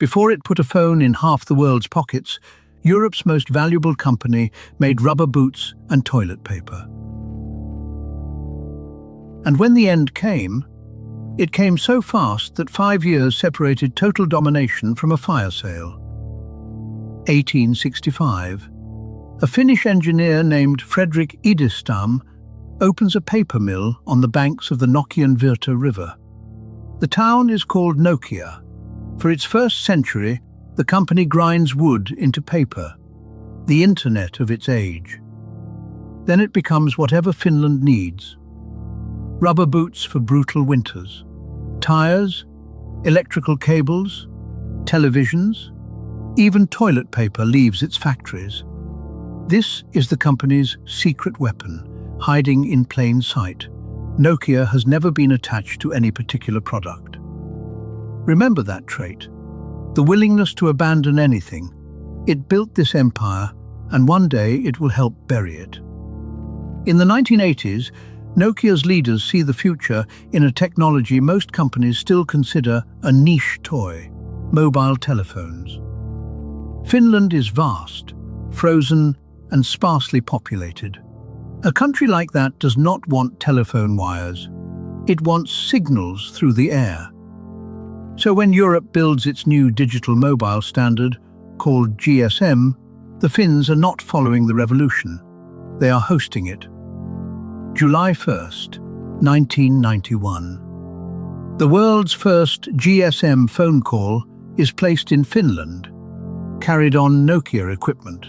Before it put a phone in half the world's pockets, Europe's most valuable company made rubber boots and toilet paper. And when the end came, it came so fast that 5 years separated total domination from a fire sale. 1865. A Finnish engineer named Fredrik Idestam opens a paper mill on the banks of the Nokianvirta river. The town is called Nokia. For its first century, the company grinds wood into paper, the internet of its age. Then it becomes whatever Finland needs. Rubber boots for brutal winters, tires, electrical cables, televisions, even toilet paper leaves its factories. This is the company's secret weapon, hiding in plain sight. Nokia has never been attached to any particular product. Remember that trait, the willingness to abandon anything. It built this empire, and one day it will help bury it. In the 1980s, Nokia's leaders see the future in a technology most companies still consider a niche toy: mobile telephones. Finland is vast, frozen, and sparsely populated. A country like that does not want telephone wires. It wants signals through the air. So when Europe builds its new digital mobile standard, called GSM, the Finns are not following the revolution. They are hosting it. July 1st, 1991. The world's first GSM phone call is placed in Finland, carried on Nokia equipment.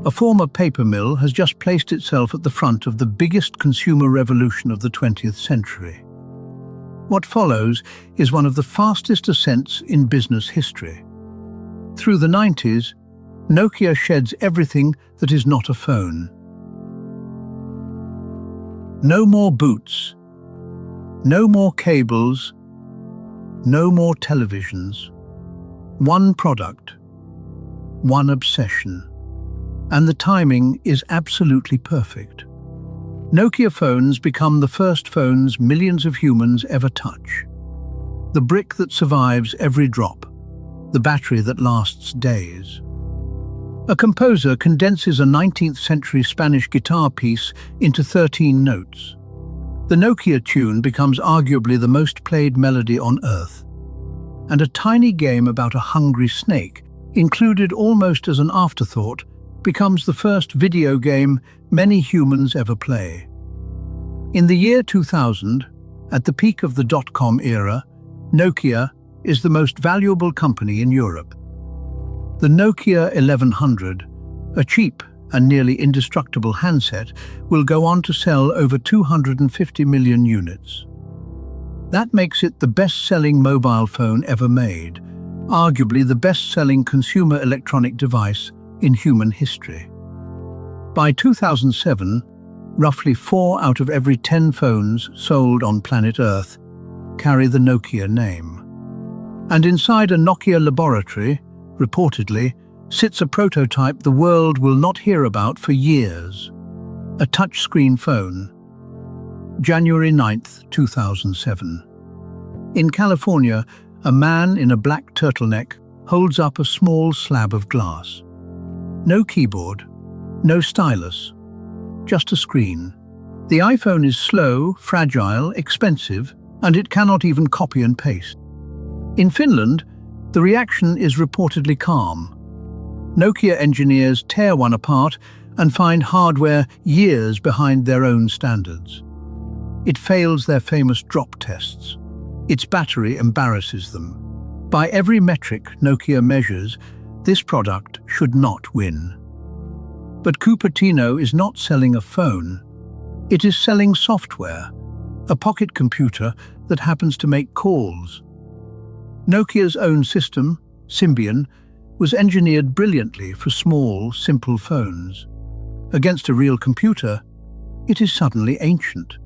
A former paper mill has just placed itself at the front of the biggest consumer revolution of the 20th century. What follows is one of the fastest ascents in business history. Through the 90s, Nokia sheds everything that is not a phone. No more boots, no more cables, no more televisions. One product, one obsession. And the timing is absolutely perfect. Nokia phones become the first phones millions of humans ever touch. The brick that survives every drop, the battery that lasts days. A composer condenses a 19th century Spanish guitar piece into 13 notes. The Nokia tune becomes arguably the most played melody on Earth. And a tiny game about a hungry snake, included almost as an afterthought, becomes the first video game many humans ever play. In the year 2000, at the peak of the dot-com era, Nokia is the most valuable company in Europe. The Nokia 1100, a cheap and nearly indestructible handset, will go on to sell over 250 million units. That makes it the best-selling mobile phone ever made, arguably the best-selling consumer electronic device in human history. By 2007, roughly 4 out of every 10 phones sold on planet Earth carry the Nokia name. And inside a Nokia laboratory, reportedly, sits a prototype the world will not hear about for years. A touchscreen phone. January 9th, 2007. In California, a man in a black turtleneck holds up a small slab of glass. No keyboard, no stylus, just a screen. The iPhone is slow, fragile, expensive, and it cannot even copy and paste. In Finland, the reaction is reportedly calm. Nokia engineers tear one apart and find hardware years behind their own standards. It fails their famous drop tests. Its battery embarrasses them. By every metric Nokia measures, this product should not win. But Cupertino is not selling a phone. It is selling software, a pocket computer that happens to make calls. Nokia's own system, Symbian, was engineered brilliantly for small, simple phones. Against a real computer, it is suddenly ancient.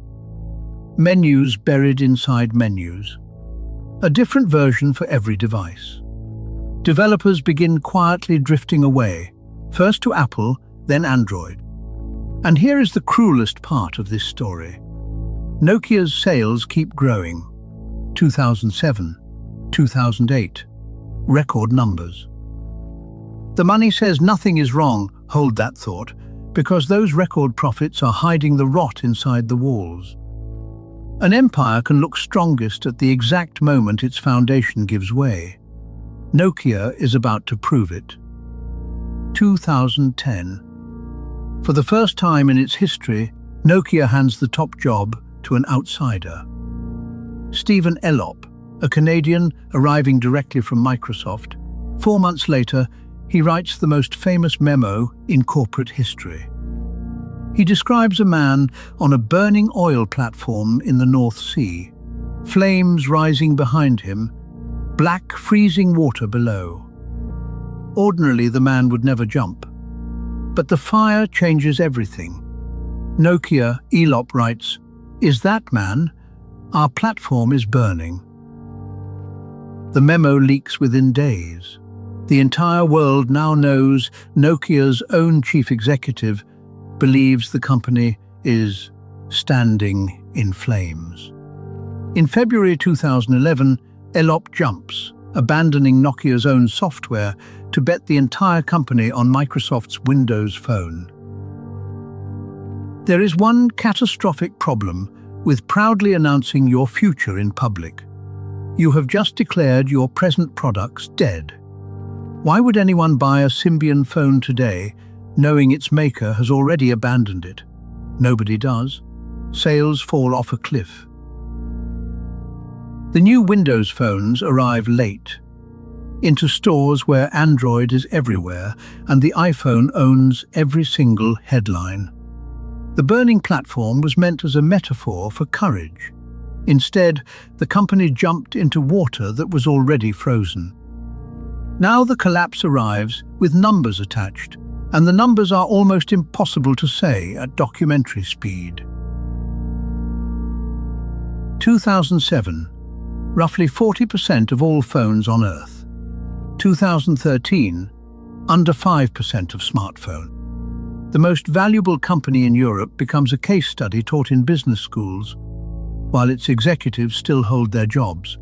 Menus buried inside menus. A different version for every device. Developers begin quietly drifting away, first to Apple, then Android. And here is the cruelest part of this story. Nokia's sales keep growing. 2007, 2008. record numbers. The money says nothing is wrong, hold that thought, because those record profits are hiding the rot inside the walls. An empire can look strongest at the exact moment its foundation gives way. Nokia is about to prove it. 2010. For the first time in its history, Nokia hands the top job to an outsider. Stephen Elop, a Canadian arriving directly from Microsoft. 4 months later, he writes the most famous memo in corporate history. He describes a man on a burning oil platform in the North Sea, flames rising behind him, black freezing water below. Ordinarily, the man would never jump. But the fire changes everything. Nokia, Elop writes, "Is that man? Our platform is burning." The memo leaks within days. The entire world now knows Nokia's own chief executive believes the company is standing in flames. In February 2011, Elop jumps, abandoning Nokia's own software to bet the entire company on Microsoft's Windows Phone. There is one catastrophic problem with proudly announcing your future in public. You have just declared your present products dead. Why would anyone buy a Symbian phone today, knowing its maker has already abandoned it? Nobody does. Sales fall off a cliff. The new Windows phones arrive late, into stores where Android is everywhere and the iPhone owns every single headline. The burning platform was meant as a metaphor for courage. Instead, the company jumped into water that was already frozen. Now the collapse arrives with numbers attached, and the numbers are almost impossible to say at documentary speed. 2007. Roughly 40% of all phones on Earth. 2013. Under 5% of smartphone. The most valuable company in Europe becomes a case study taught in business schools, while its executives still hold their jobs.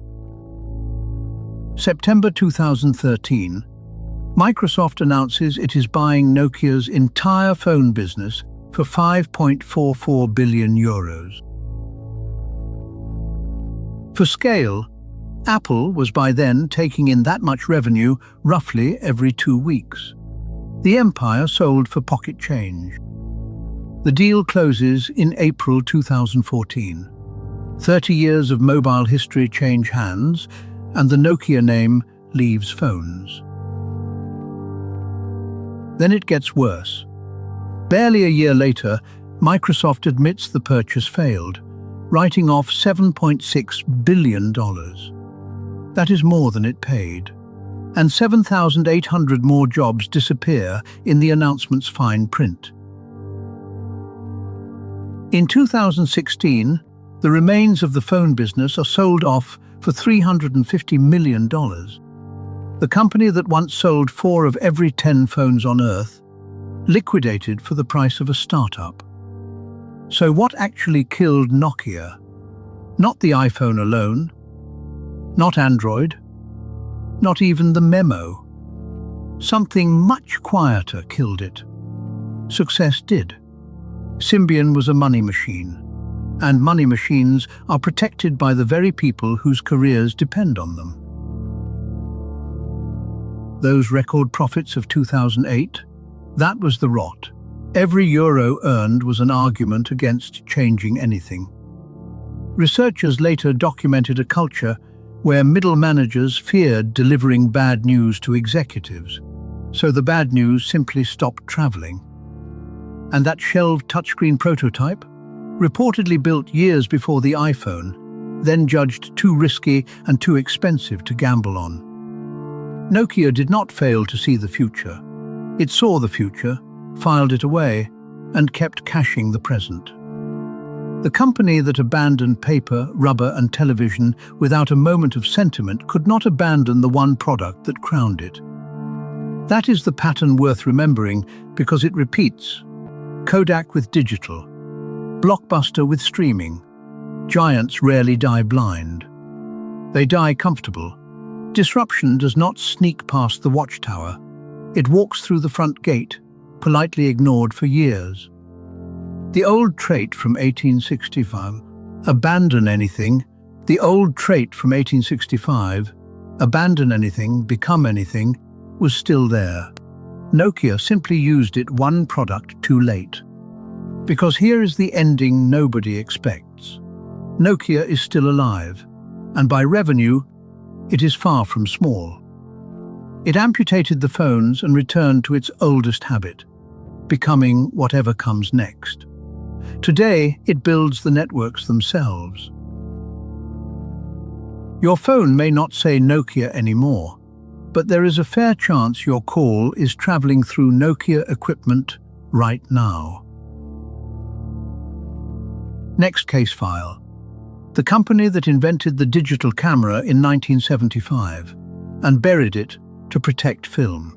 September 2013, Microsoft announces it is buying Nokia's entire phone business for €5.44 billion. For scale, Apple was by then taking in that much revenue roughly every 2 weeks. The empire sold for pocket change. The deal closes in April 2014. 30 years of mobile history change hands, and the Nokia name leaves phones. Then it gets worse. Barely a year later, Microsoft admits the purchase failed, writing off $7.6 billion. That is more than it paid. And 7,800 more jobs disappear in the announcement's fine print. In 2016, the remains of the phone business are sold off for $350 million. The company that once sold 4 of every 10 phones on Earth, liquidated for the price of a startup. So what actually killed Nokia? Not the iPhone alone, not Android, not even the memo. Something much quieter killed it. Success did. Symbian was a money machine, and money machines are protected by the very people whose careers depend on them. Those record profits of 2008, that was the rot. Every euro earned was an argument against changing anything. Researchers later documented a culture where middle managers feared delivering bad news to executives, so the bad news simply stopped traveling. And that shelved touchscreen prototype, reportedly built years before the iPhone, then judged too risky and too expensive to gamble on. Nokia did not fail to see the future. It saw the future, filed it away, and kept cashing the present. The company that abandoned paper, rubber, and television without a moment of sentiment could not abandon the one product that crowned it. That is the pattern worth remembering because it repeats. Kodak with digital, Blockbuster with streaming. Giants rarely die blind. They die comfortable, Disruption does not sneak past the watchtower. It walks through the front gate, politely ignored for years. The old trait from 1865, abandon anything, the old trait from 1865, abandon anything, become anything, was still there. Nokia simply used it one product too late. Because here is the ending nobody expects. Nokia is still alive, and by revenue, it is far from small. It amputated the phones and returned to its oldest habit, becoming whatever comes next. Today, it builds the networks themselves. Your phone may not say Nokia anymore, but there is a fair chance your call is traveling through Nokia equipment right now. Next case file. The company that invented the digital camera in 1975 and buried it to protect film.